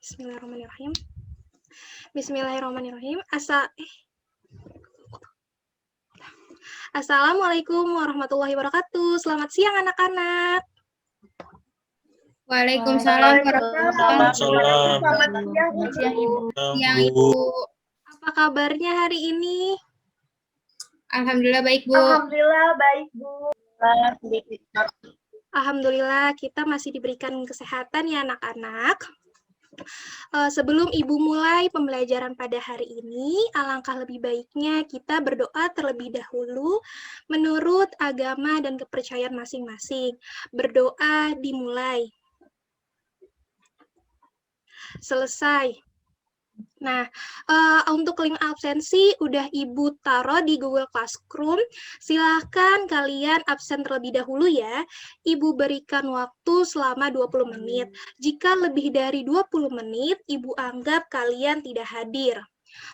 Bismillahirrahmanirrahim. Bismillahirrahmanirrahim. Assalamualaikum warahmatullahi wabarakatuh. Selamat siang anak-anak. Waalaikumsalam warahmatullahi Waalaikumsalam. wabarakatuh. Siang, Ibu. Siang, Ibu. Apa kabarnya hari ini? Alhamdulillah baik, Bu. Alhamdulillah baik, Bu. Alhamdulillah kita masih diberikan kesehatan ya anak-anak. Sebelum Ibu mulai pembelajaran pada hari ini, alangkah lebih baiknya kita berdoa terlebih dahulu menurut agama dan kepercayaan masing-masing. Berdoa dimulai. Selesai. Nah, untuk link absensi udah Ibu taruh di Google Classroom. Silahkan kalian absen terlebih dahulu ya. Ibu berikan waktu selama 20 menit. Jika lebih dari 20 menit, Ibu anggap kalian tidak hadir.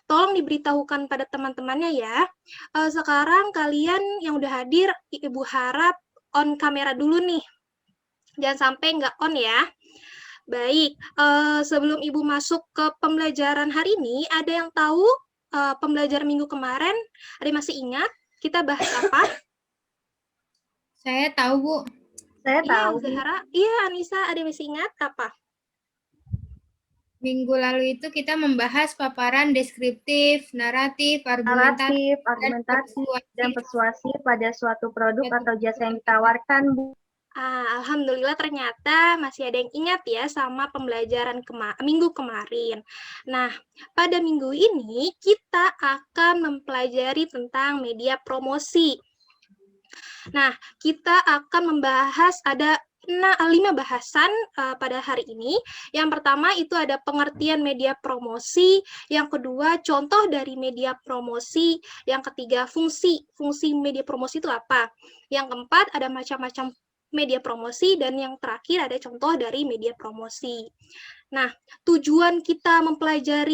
Tolong diberitahukan pada teman-temannya ya. Sekarang kalian yang udah hadir, Ibu harap on kamera dulu nih. Jangan sampai nggak on ya. Baik, sebelum Ibu masuk ke pembelajaran hari ini, ada yang tahu pembelajaran minggu kemarin? Ada yang masih ingat? Kita bahas apa? Saya tahu, Bu. Saya Iya, tahu. Zahra. Iya, Anissa, ada yang masih ingat apa? Minggu lalu itu kita membahas paparan deskriptif, naratif, argumentatif, Dan persuasif pada suatu produk atau jasa yang ditawarkan, Bu. Alhamdulillah ternyata masih ada yang ingat ya sama pembelajaran minggu kemarin. Nah, pada minggu ini kita akan mempelajari tentang media promosi. Nah, kita akan membahas ada 5 bahasan pada hari ini. Yang pertama itu ada pengertian media promosi, yang kedua contoh dari media promosi, yang ketiga fungsi media promosi itu apa, yang keempat ada macam-macam media promosi, dan yang terakhir ada contoh dari media promosi. Nah, tujuan kita belajar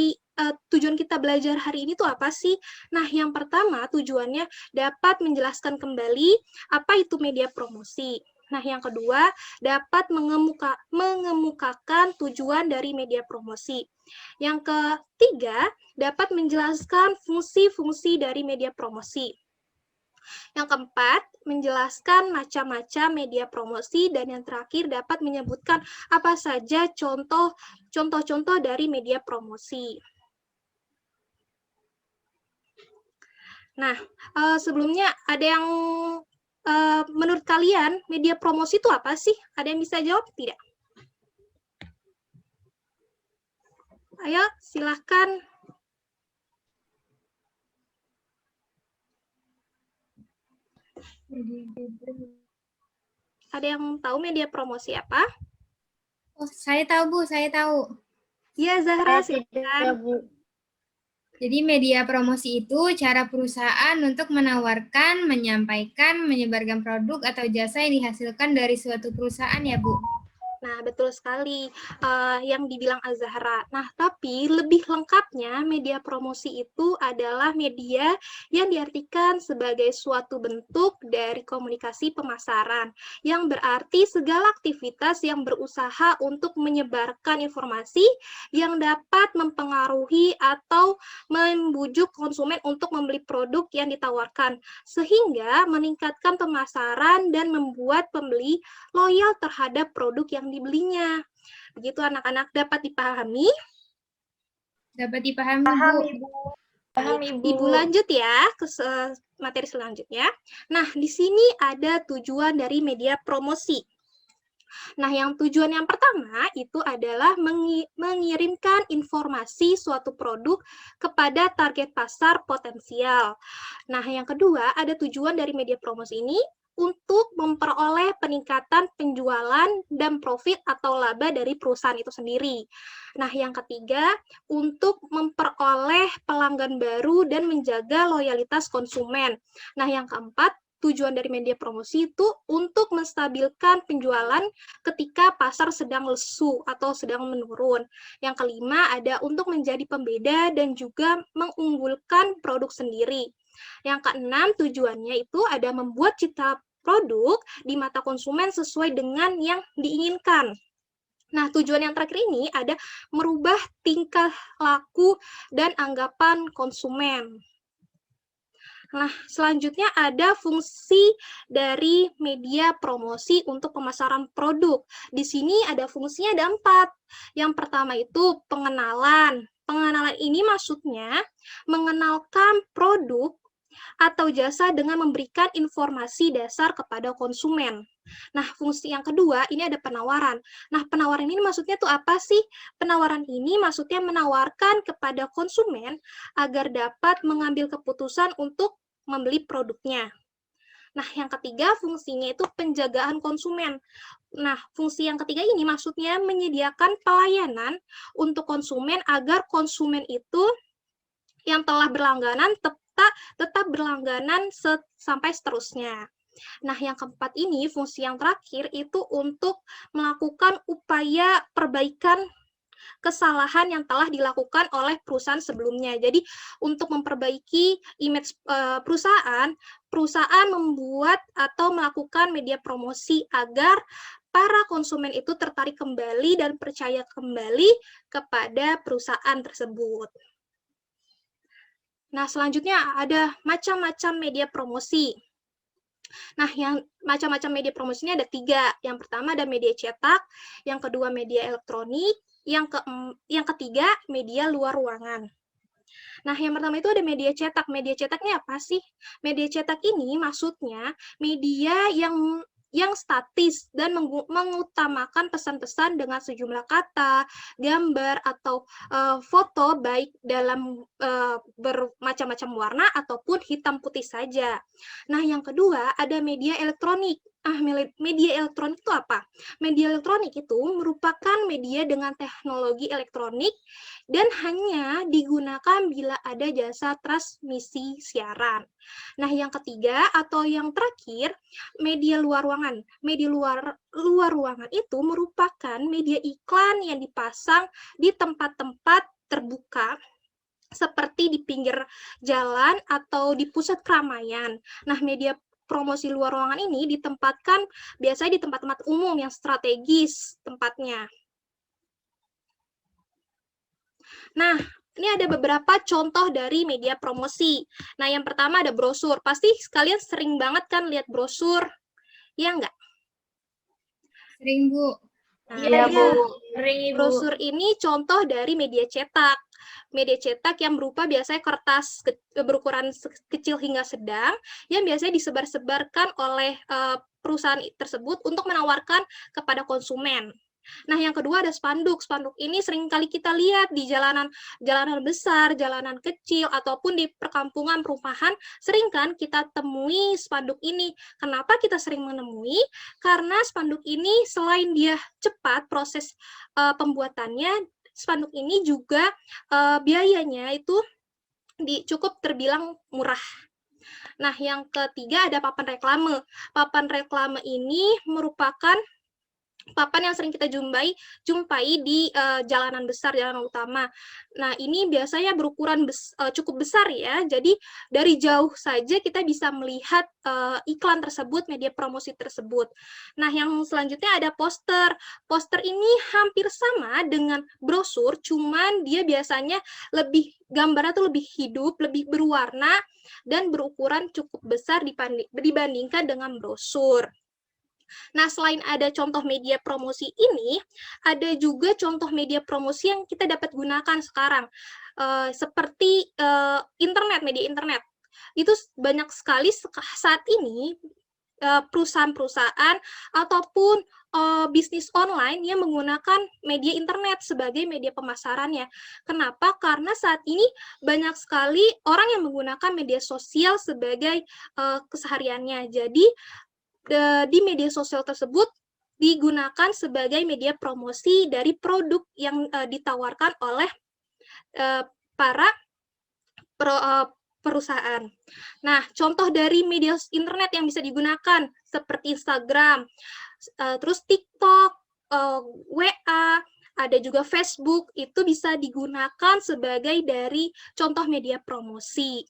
hari ini tuh apa sih? Nah, yang pertama tujuannya dapat menjelaskan kembali apa itu media promosi. Nah, yang kedua dapat mengemukakan tujuan dari media promosi. Yang ketiga dapat menjelaskan fungsi-fungsi dari media promosi. Yang keempat, menjelaskan macam-macam media promosi, dan yang terakhir dapat menyebutkan apa saja contoh-contoh dari media promosi. Nah, sebelumnya ada yang menurut kalian media promosi itu apa sih? Ada yang bisa jawab tidak? Ayo, silahkan. Ada yang tahu media promosi apa? Oh, saya tahu, Bu. Saya tahu. Ya, Zahra, silakan. Jadi media promosi itu cara perusahaan untuk menawarkan, menyampaikan, menyebarkan produk atau jasa yang dihasilkan dari suatu perusahaan ya, Bu. Nah, betul sekali yang dibilang Az-Zahra. Nah, tapi lebih lengkapnya media promosi itu adalah media yang diartikan sebagai suatu bentuk dari komunikasi pemasaran, yang berarti segala aktivitas yang berusaha untuk menyebarkan informasi yang dapat mempengaruhi atau membujuk konsumen untuk membeli produk yang ditawarkan, sehingga meningkatkan pemasaran dan membuat pembeli loyal terhadap produk yang dibelinya. Begitu anak-anak, dapat dipahami? Dapat dipahami, Paham, Bu. Ibu. Ibu lanjut ya ke materi selanjutnya. Nah, di sini ada tujuan dari media promosi. Nah, yang tujuan yang pertama itu adalah mengirimkan informasi suatu produk kepada target pasar potensial. Nah, yang kedua ada tujuan dari media promosi ini untuk memperoleh peningkatan penjualan dan profit atau laba dari perusahaan itu sendiri. Nah, yang ketiga, untuk memperoleh pelanggan baru dan menjaga loyalitas konsumen. Nah, yang keempat, tujuan dari media promosi itu untuk menstabilkan penjualan ketika pasar sedang lesu atau sedang menurun. Yang kelima, ada untuk menjadi pembeda dan juga mengunggulkan produk sendiri. Yang keenam, tujuannya itu ada membuat citra produk di mata konsumen sesuai dengan yang diinginkan. Nah, tujuan yang terakhir ini ada merubah tingkah laku dan anggapan konsumen. Nah, selanjutnya ada fungsi dari media promosi untuk pemasaran produk. Di sini ada fungsinya ada 4. Yang pertama itu pengenalan. Pengenalan ini maksudnya mengenalkan produk atau jasa dengan memberikan informasi dasar kepada konsumen. Nah, fungsi yang kedua ini ada penawaran. Nah, penawaran ini maksudnya tuh apa sih? Penawaran ini maksudnya menawarkan kepada konsumen agar dapat mengambil keputusan untuk membeli produknya. Nah, yang ketiga fungsinya itu penjagaan konsumen. Nah, fungsi yang ketiga ini maksudnya menyediakan pelayanan untuk konsumen agar konsumen itu yang telah berlangganan tetap berlangganan sampai seterusnya. Nah, yang keempat ini, fungsi yang terakhir itu untuk melakukan upaya perbaikan kesalahan yang telah dilakukan oleh perusahaan sebelumnya. Jadi, untuk memperbaiki image perusahaan membuat atau melakukan media promosi agar para konsumen itu tertarik kembali dan percaya kembali kepada perusahaan tersebut. Nah, selanjutnya ada macam-macam media promosi. Nah, yang macam-macam media promosinya ada 3. Yang pertama ada media cetak, yang kedua media elektronik, yang ketiga media luar ruangan. Nah, yang pertama itu ada media cetak. Media cetaknya apa sih? Media cetak ini maksudnya media yang statis dan mengutamakan pesan-pesan dengan sejumlah kata, gambar, atau foto baik dalam bermacam-macam warna ataupun hitam putih saja. Nah, yang kedua ada media elektronik. Media elektronik itu apa? Media elektronik itu merupakan media dengan teknologi elektronik dan hanya digunakan bila ada jasa transmisi siaran. Nah, yang ketiga atau yang terakhir, media luar ruangan. Media luar ruangan itu merupakan media iklan yang dipasang di tempat-tempat terbuka seperti di pinggir jalan atau di pusat keramaian. Nah, media promosi luar ruangan ini ditempatkan biasanya di tempat-tempat umum yang strategis tempatnya. Nah, ini ada beberapa contoh dari media promosi. Nah, yang pertama ada brosur. Pasti kalian sering banget kan lihat brosur, ya enggak? Sering, Bu. Nah, Iya, Bu. Sering, Ibu. brosur ini contoh dari media cetak. Media cetak yang berupa biasanya kertas berukuran kecil hingga sedang yang biasanya disebar-sebarkan oleh perusahaan tersebut untuk menawarkan kepada konsumen. Nah, yang kedua ada spanduk. Spanduk ini sering kali kita lihat di jalanan besar, jalanan kecil, ataupun di perkampungan perumahan, sering kan kita temui spanduk ini. Kenapa kita sering menemui? Karena spanduk ini selain dia cepat proses pembuatannya, spanduk ini juga biayanya itu cukup terbilang murah. Nah, yang ketiga ada papan reklame. Papan reklame ini merupakan papan yang sering kita jumpai di jalanan besar, jalanan utama. Nah, ini biasanya berukuran cukup besar ya. Jadi dari jauh saja kita bisa melihat iklan tersebut, media promosi tersebut. Nah, yang selanjutnya ada poster. Poster ini hampir sama dengan brosur, cuman dia biasanya gambarnya tuh lebih hidup, lebih berwarna, dan berukuran cukup besar dibandingkan dengan brosur. Nah, selain ada contoh media promosi ini, ada juga contoh media promosi yang kita dapat gunakan sekarang, seperti media internet. Itu banyak sekali saat ini perusahaan-perusahaan ataupun bisnis online yang menggunakan media internet sebagai media pemasarannya. Kenapa? Karena saat ini banyak sekali orang yang menggunakan media sosial sebagai kesehariannya. Jadi, di media sosial tersebut digunakan sebagai media promosi dari produk yang ditawarkan oleh para perusahaan. Nah, contoh dari media internet yang bisa digunakan seperti Instagram, terus TikTok, WA, ada juga Facebook, itu bisa digunakan sebagai dari contoh media promosi.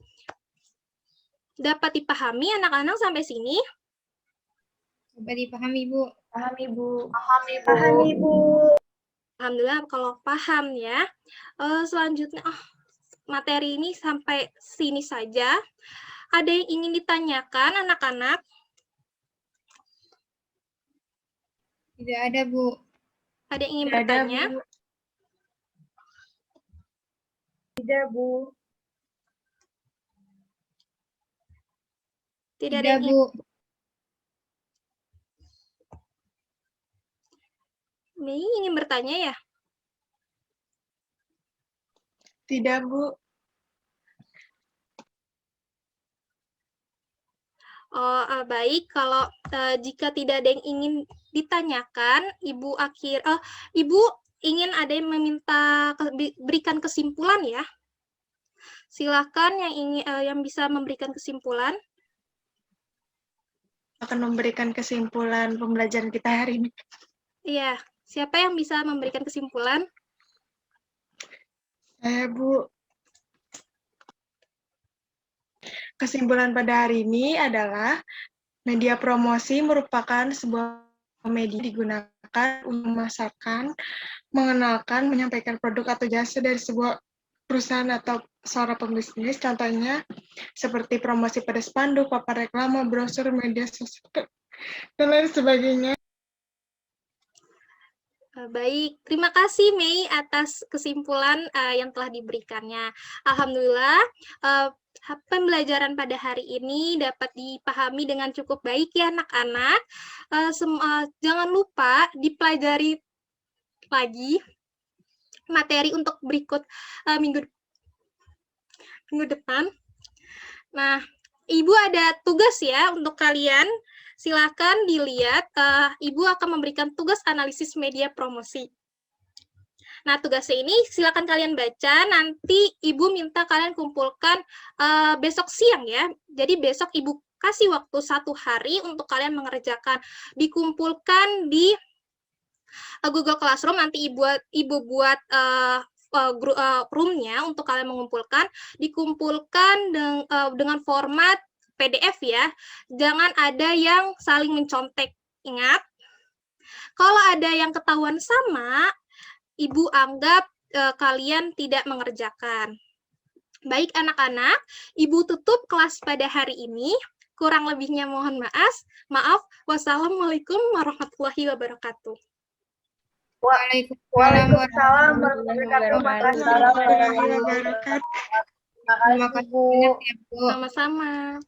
Dapat dipahami anak-anak sampai sini? Dapat dipahami, Bu. Paham, Ibu. Paham, Ibu. Paham, Ibu. Alhamdulillah kalau paham ya. Selanjutnya, materi ini sampai sini saja. Ada yang ingin ditanyakan, anak-anak? Tidak ada, Bu. Ada yang ingin Tidak ada, bertanya? Bu. Tidak, Bu. Tidak ada Tidak, yang ingin. Bu. Mei ingin bertanya ya? Tidak, Bu. Baik, kalau jika tidak ada yang ingin ditanyakan, Ibu ingin ada yang meminta berikan kesimpulan ya? Silakan yang bisa memberikan kesimpulan. Akan memberikan kesimpulan pembelajaran kita hari ini. Iya, siapa yang bisa memberikan kesimpulan? Saya, Bu. Kesimpulan pada hari ini adalah media promosi merupakan sebuah media digunakan untuk memasarkan, mengenalkan, menyampaikan produk atau jasa dari sebuah perusahaan atau seorang pembisnis, contohnya seperti promosi pada spanduk, papan reklame, brosur, media sosial, dan lain sebagainya. Baik, terima kasih Mei atas kesimpulan yang telah diberikannya. Alhamdulillah, pembelajaran pada hari ini dapat dipahami dengan cukup baik ya anak-anak. Jangan lupa dipelajari lagi materi untuk berikut minggu depan. Nah, Ibu ada tugas ya untuk kalian. Silakan dilihat, Ibu akan memberikan tugas analisis media promosi. Nah, tugasnya ini silakan kalian baca, nanti Ibu minta kalian kumpulkan besok siang ya. Jadi besok Ibu kasih waktu 1 hari untuk kalian mengerjakan. Dikumpulkan di Google Classroom, nanti Ibu buat room-nya untuk kalian mengumpulkan, dikumpulkan dengan format PDF ya, jangan ada yang saling mencontek. Ingat, kalau ada yang ketahuan sama, Ibu anggap kalian tidak mengerjakan. Baik anak-anak, Ibu tutup kelas pada hari ini. Kurang lebihnya mohon maaf. Wassalamualaikum warahmatullahi wabarakatuh. Waalaikumsalam warahmatullahi wabarakatuh. Terima kasih banyak ya, Bu. Sama-sama.